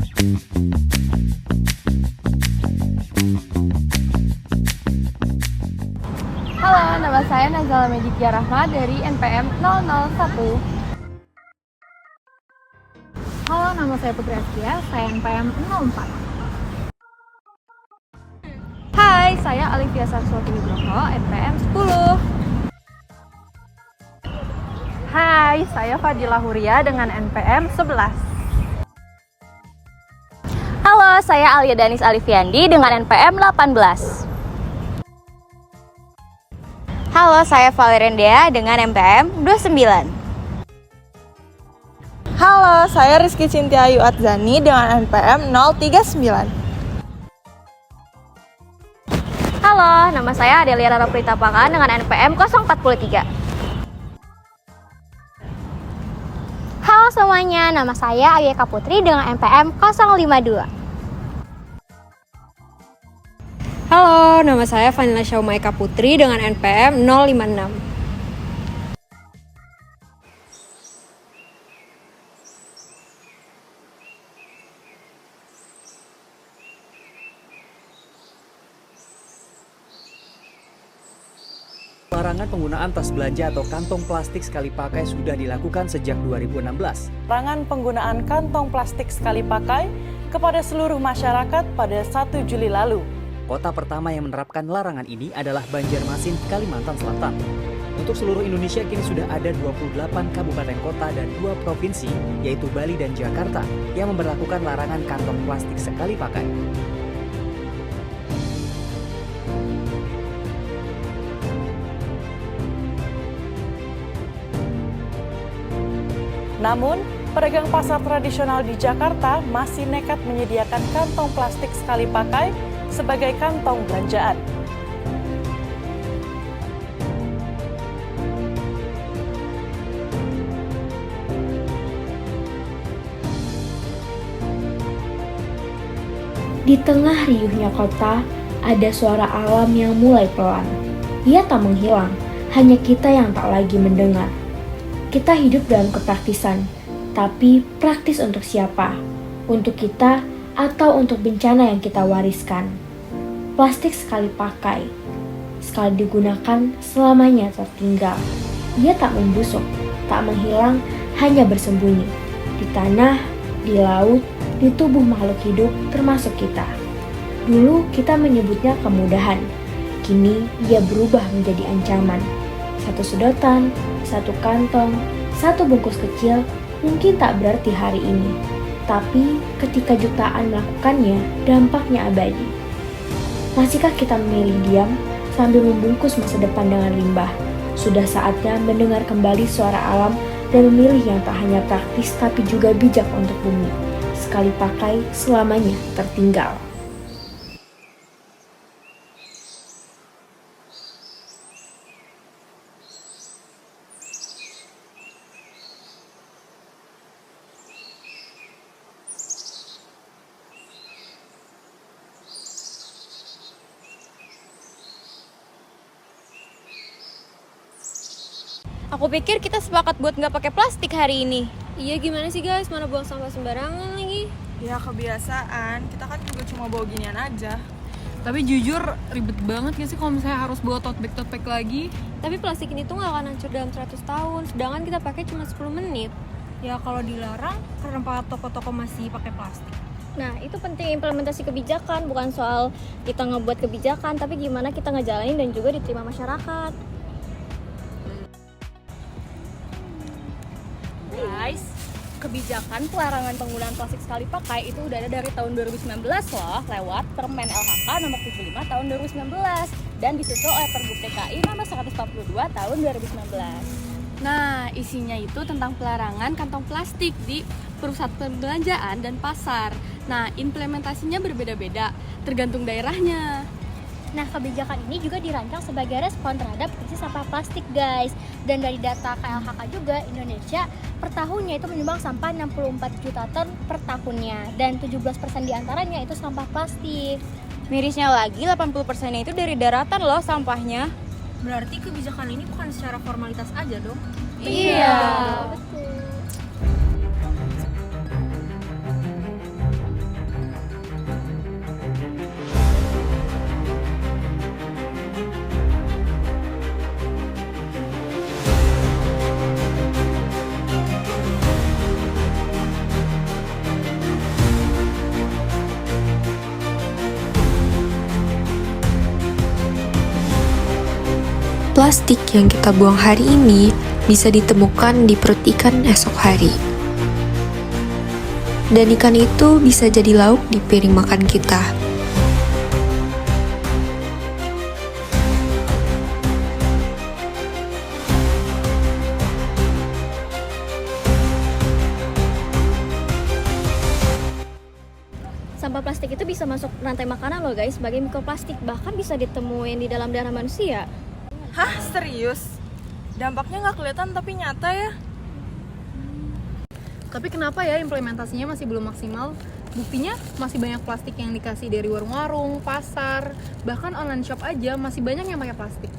Halo, nama saya Nazala Meditya Rahma dari NPM 001. Halo, nama saya Putri Askia, saya NPM 04. Hai, saya Alivia Sarswati Nugroho, NPM 10. Hai, saya Fadila Huria dengan NPM 11. Halo, saya Alia Danis Alifiandi dengan NPM 18. Halo, saya Valerian Dea dengan NPM 29. Halo, saya Rizky Cintia Ayu Adzani dengan NPM 039. Halo, nama saya Adelia Rara Prita Pangan dengan NPM 043. Halo semuanya, nama saya Ageka Putri dengan NPM 052. Halo, nama saya Vanilla Syaumaika Putri dengan NPM 056. Larangan penggunaan tas belanja atau kantong plastik sekali pakai sudah dilakukan sejak 2016. Larangan penggunaan kantong plastik sekali pakai kepada seluruh masyarakat pada 1 Juli lalu. Kota pertama yang menerapkan larangan ini adalah Banjarmasin, Kalimantan Selatan. Untuk seluruh Indonesia kini sudah ada 28 kabupaten kota dan 2 provinsi, yaitu Bali dan Jakarta, yang memberlakukan larangan kantong plastik sekali pakai. Namun, pedagang pasar tradisional di Jakarta masih nekat menyediakan kantong plastik sekali pakai sebagai kantong belanjaan. Di tengah riuhnya kota, ada suara alam yang mulai pelan. Ia tak menghilang, hanya kita yang tak lagi mendengar. Kita hidup dalam kepraktisan, tapi praktis untuk siapa? Untuk kita atau untuk bencana yang kita wariskan? Plastik sekali pakai, sekali digunakan selamanya tertinggal. Ia tak membusuk, tak menghilang, hanya bersembunyi di tanah, di laut, di tubuh makhluk hidup termasuk kita. Dulu kita menyebutnya kemudahan, kini ia berubah menjadi ancaman. Satu sedotan, satu kantong, satu bungkus kecil mungkin tak berarti hari ini, tapi ketika jutaan melakukannya, dampaknya abadi. Masihkah kita memilih diam sambil membungkus masa depan dengan limbah? Sudah saatnya mendengar kembali suara alam dan memilih yang tak hanya praktis tapi juga bijak untuk bumi. Sekali pakai, selamanya tertinggal. Aku pikir kita sepakat buat nggak pakai plastik hari ini. Iya, gimana sih guys? Mana buang sampah sembarangan lagi? Ya kebiasaan, kita kan juga cuma bawa ginian aja. Tapi jujur ribet banget gak sih kalau misalnya harus bawa tote bag lagi? Tapi plastik ini tuh nggak akan hancur dalam 100 tahun, sedangkan kita pakai cuma 10 menit. Ya kalau dilarang, kenapa toko-toko masih pakai plastik? Nah, itu penting implementasi kebijakan, bukan soal kita ngebuat kebijakan, tapi gimana kita ngejalanin dan juga diterima masyarakat. Guys, kebijakan pelarangan penggunaan plastik sekali pakai itu udah ada dari tahun 2019 loh, lewat Permen LHK nomor 75 tahun 2019 dan disusul oleh Pergub DKI nomor 142 tahun 2019. Nah, isinya itu tentang pelarangan kantong plastik di pusat perbelanjaan dan pasar. Nah, implementasinya berbeda-beda, tergantung daerahnya. Nah, kebijakan ini juga dirancang sebagai respon terhadap krisis sampah plastik, guys. Dan dari data KLHK juga, Indonesia per tahunnya itu menyumbang sampah 64 juta ton per tahunnya. Dan 17% diantaranya itu sampah plastik. Mirisnya lagi, 80%-nya itu dari daratan loh sampahnya. Berarti kebijakan ini bukan secara formalitas aja dong? Iya, betul. plastik yang kita buang hari ini bisa ditemukan di perut ikan esok hari. Dan ikan itu bisa jadi lauk di piring makan kita. Sampah plastik itu bisa masuk rantai makanan loh guys, sebagai mikroplastik, bahkan bisa ditemuin di dalam darah manusia. Hah, serius? Dampaknya nggak kelihatan tapi nyata ya? Tapi kenapa ya implementasinya masih belum maksimal? Buktinya masih banyak plastik yang dikasih dari warung-warung, pasar, bahkan online shop aja masih banyak yang pakai plastik.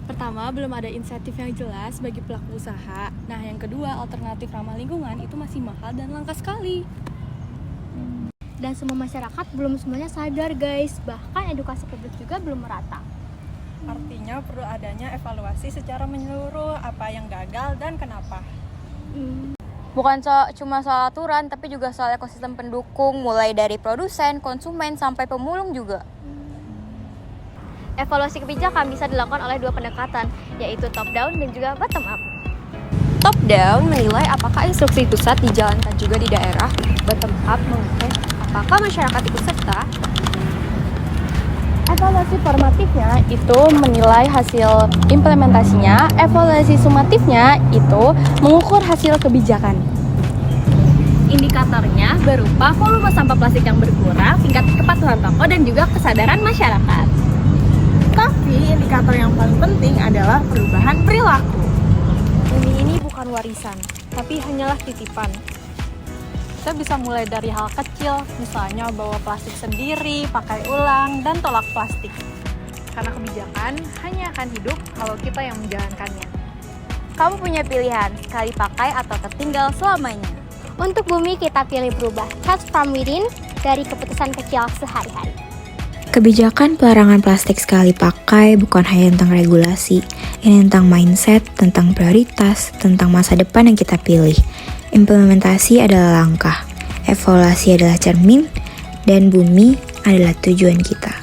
Pertama, belum ada insentif yang jelas bagi pelaku usaha. Nah, yang kedua, alternatif ramah lingkungan itu masih mahal dan langka sekali. Dan semua masyarakat belum semuanya sadar guys, bahkan edukasi publik juga belum merata. Artinya perlu adanya evaluasi secara menyeluruh apa yang gagal dan kenapa. Bukan cuma soal aturan, tapi juga soal ekosistem pendukung, mulai dari produsen, konsumen, sampai pemulung juga. Evaluasi kebijakan bisa dilakukan oleh dua pendekatan, yaitu top down dan juga bottom up. Top down menilai apakah instruksi pusat dijalankan juga di daerah. Bottom up mengukur apakah masyarakat ikut serta. Evaluasi formatifnya itu menilai hasil implementasinya. Evaluasi sumatifnya itu mengukur hasil kebijakan. Indikatornya berupa volume sampah plastik yang berkurang, tingkat kepatuhan toko, dan juga kesadaran masyarakat. Tapi indikator yang paling penting adalah perubahan perilaku. Bumi ini bukan warisan, tapi hanyalah titipan. Kita bisa mulai dari hal kecil, misalnya bawa plastik sendiri, pakai ulang, dan tolak plastik. Karena kebijakan hanya akan hidup kalau kita yang menjalankannya. Kamu punya pilihan, sekali pakai atau tertinggal selamanya. Untuk bumi kita pilih berubah, start from within, dari keputusan kecil sehari-hari. Kebijakan pelarangan plastik sekali pakai bukan hanya tentang regulasi, ini tentang mindset, tentang prioritas, tentang masa depan yang kita pilih. Implementasi adalah langkah, evaluasi adalah cermin, dan bumi adalah tujuan kita.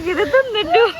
Kita tuh neduh.